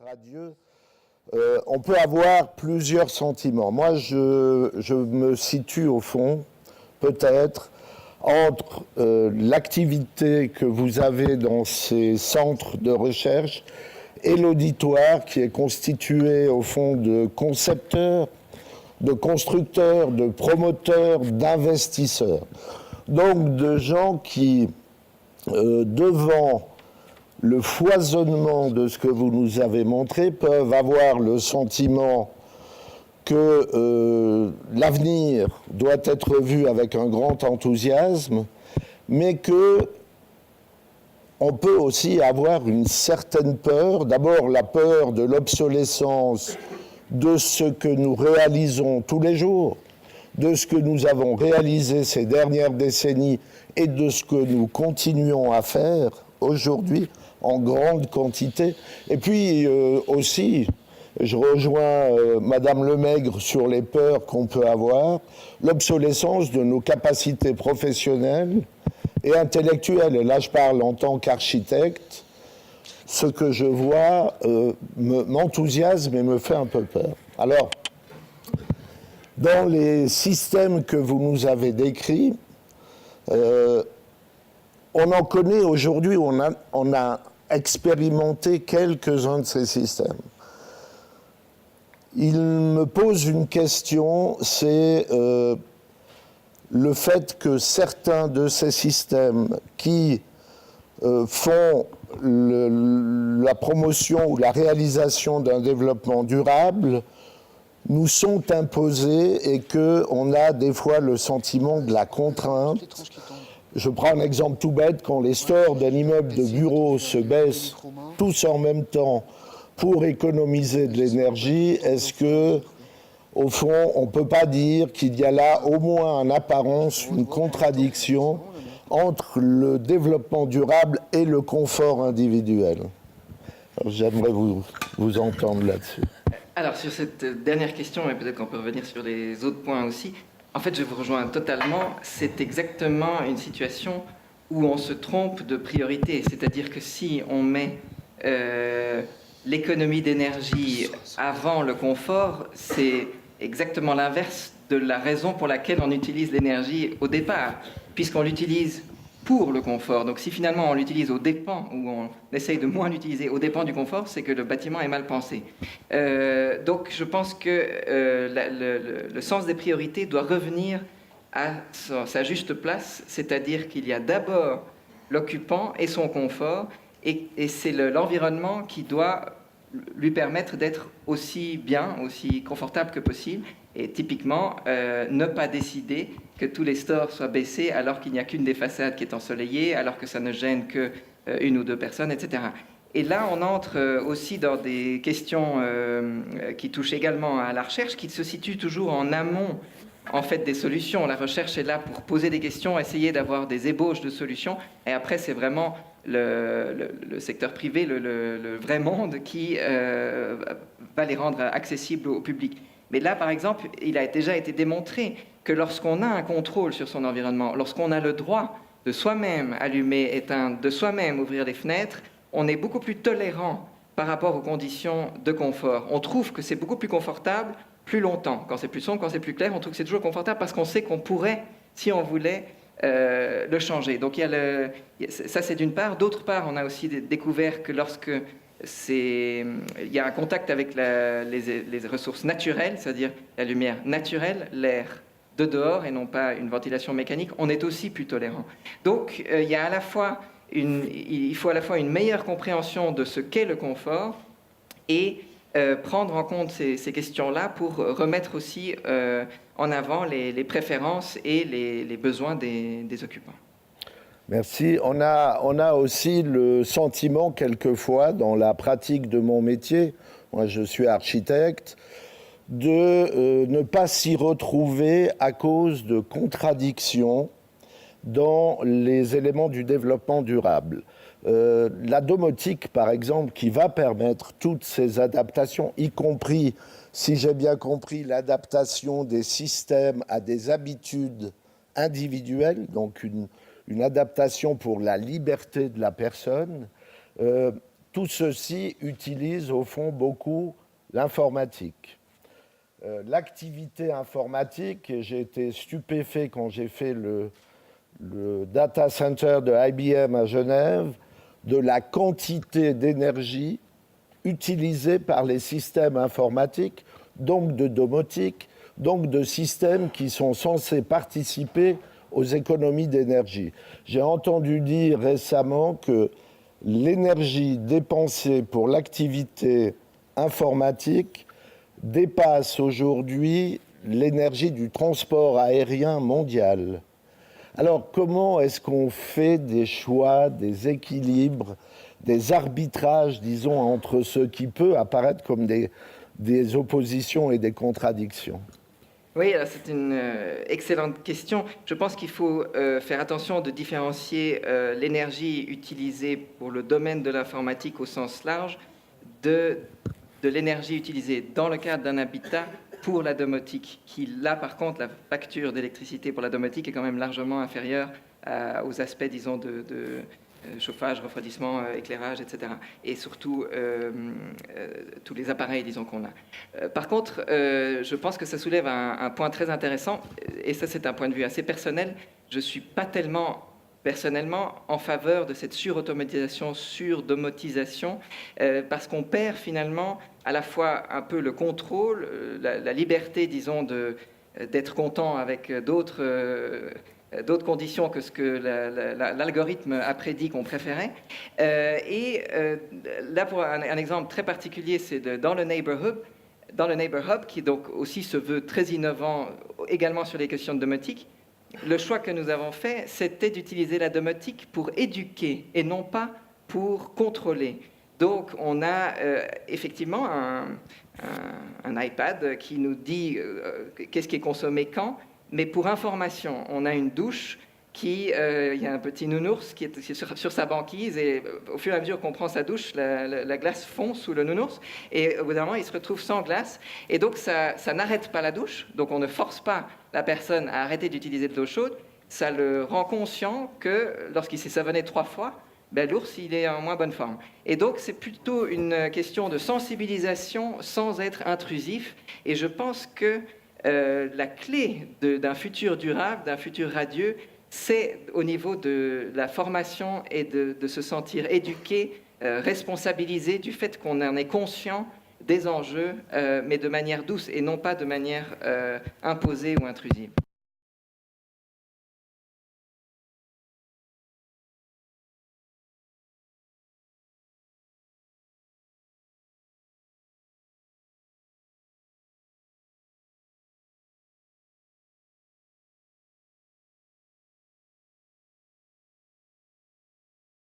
radieux, on peut avoir plusieurs sentiments. Moi, je me situe au fond, peut-être, entre l'activité que vous avez dans ces centres de recherche et l'auditoire qui est constitué, au fond, de concepteurs, de constructeurs, de promoteurs, d'investisseurs. Donc, de gens qui, devant le foisonnement de ce que vous nous avez montré, peuvent avoir le sentiment que l'avenir doit être vu avec un grand enthousiasme, mais que on peut aussi avoir une certaine peur, d'abord la peur de l'obsolescence de ce que nous réalisons tous les jours, de ce que nous avons réalisé ces dernières décennies et de ce que nous continuons à faire aujourd'hui en grande quantité. Et puis aussi, je rejoins Madame Lemaigre sur les peurs qu'on peut avoir, l'obsolescence de nos capacités professionnelles et intellectuelles. Et là, je parle en tant qu'architecte. Ce que je vois m'enthousiasme et me fait un peu peur. Alors, dans les systèmes que vous nous avez décrits, on en connaît aujourd'hui, on a expérimenté quelques-uns de ces systèmes. Il me pose une question, c'est le fait que certains de ces systèmes qui font la promotion ou la réalisation d'un développement durable nous sont imposés et qu'on a des fois le sentiment de la contrainte. Je prends un exemple tout bête, quand les stores d'un immeuble de bureau se baissent tous en même temps pour économiser de l'énergie, est-ce que, au fond, on ne peut pas dire qu'il y a là au moins en apparence une contradiction entre le développement durable et le confort individuel? Alors, j'aimerais vous entendre là-dessus. Alors, sur cette dernière question, et peut-être qu'on peut revenir sur les autres points aussi, en fait, je vous rejoins totalement. C'est exactement une situation où on se trompe de priorité. C'est-à-dire que si on met l'économie d'énergie avant le confort, c'est exactement l'inverse de la raison pour laquelle on utilise l'énergie au départ, puisqu'on l'utilise pour le confort. Donc si finalement on l'utilise aux dépens, ou on essaye de moins l'utiliser aux dépens du confort, c'est que le bâtiment est mal pensé. Donc je pense que le sens des priorités doit revenir à sa juste place, c'est-à-dire qu'il y a d'abord l'occupant et son confort, et c'est l'environnement qui doit lui permettre d'être aussi bien, aussi confortable que possible. Et typiquement, ne pas décider que tous les stores soient baissés alors qu'il n'y a qu'une des façades qui est ensoleillée, alors que ça ne gêne que une ou deux personnes, etc. Et là, on entre aussi dans des questions qui touchent également à la recherche, qui se situent toujours en amont en fait des solutions. La recherche est là pour poser des questions, essayer d'avoir des ébauches de solutions, et après c'est vraiment le secteur privé, le vrai monde qui va les rendre accessibles au public. Mais là, par exemple, il a déjà été démontré que lorsqu'on a un contrôle sur son environnement, lorsqu'on a le droit de soi-même allumer, éteindre, de soi-même ouvrir les fenêtres, on est beaucoup plus tolérant par rapport aux conditions de confort. On trouve que c'est beaucoup plus confortable plus longtemps. Quand c'est plus sombre, quand c'est plus clair, on trouve que c'est toujours confortable parce qu'on sait qu'on pourrait, si on voulait, le changer. Donc ça, c'est d'une part. D'autre part, on a aussi découvert que lorsque il y a un contact avec les ressources naturelles, c'est-à-dire la lumière naturelle, l'air de dehors et non pas une ventilation mécanique, on est aussi plus tolérant. Donc il faut à la fois une meilleure compréhension de ce qu'est le confort et prendre en compte ces questions-là pour remettre aussi en avant les préférences et les besoins des occupants. Merci. On a aussi le sentiment, quelquefois, dans la pratique de mon métier, moi je suis architecte, de ne pas s'y retrouver à cause de contradictions dans les éléments du développement durable. La domotique, par exemple, qui va permettre toutes ces adaptations, y compris, si j'ai bien compris, l'adaptation des systèmes à des habitudes individuelles, donc une adaptation pour la liberté de la personne, tout ceci utilise au fond beaucoup l'informatique. L'activité informatique, et j'ai été stupéfait quand j'ai fait le data center de IBM à Genève, de la quantité d'énergie utilisée par les systèmes informatiques, donc de domotique, donc de systèmes qui sont censés participer aux économies d'énergie. J'ai entendu dire récemment que l'énergie dépensée pour l'activité informatique dépasse aujourd'hui l'énergie du transport aérien mondial. Alors, comment est-ce qu'on fait des choix, des équilibres, des arbitrages, disons, entre ce qui peut apparaître comme des oppositions et des contradictions? Oui, c'est une excellente question. Je pense qu'il faut faire attention de différencier l'énergie utilisée pour le domaine de l'informatique au sens large de l'énergie utilisée dans le cadre d'un habitat pour la domotique, qui là par contre la facture d'électricité pour la domotique est quand même largement inférieure aux aspects, disons, de chauffage, refroidissement, éclairage, etc. Et surtout tous les appareils, disons, qu'on a. Par contre, je pense que ça soulève un point très intéressant, et ça c'est un point de vue assez personnel. Je ne suis pas tellement personnellement en faveur de cette surautomatisation, surdomotisation, parce qu'on perd finalement à la fois un peu le contrôle, la liberté, disons, d'être content avec d'autres conditions que ce que l'algorithme a prédit qu'on préférait. Là, pour un exemple très particulier, c'est dans le Neighbor Hub, qui donc aussi se veut très innovant également sur les questions de domotique. Le choix que nous avons fait, c'était d'utiliser la domotique pour éduquer et non pas pour contrôler. Donc, on a effectivement un iPad qui nous dit qu'est-ce qui est consommé quand, mais pour information, on a une douche il y a un petit nounours qui est sur sa banquise, et au fur et à mesure qu'on prend sa douche, la glace fond sous le nounours, et au bout d'un moment, il se retrouve sans glace, et donc ça n'arrête pas la douche, donc on ne force pas la personne à arrêter d'utiliser de l'eau chaude, ça le rend conscient que lorsqu'il s'est savonné 3 fois, l'ours, il est en moins bonne forme. Et donc, c'est plutôt une question de sensibilisation sans être intrusif, et je pense que la clé d'un futur durable, d'un futur radieux, c'est au niveau de la formation et de se sentir éduqué, responsabilisé du fait qu'on en est conscient des enjeux, mais de manière douce et non pas de manière imposée ou intrusive.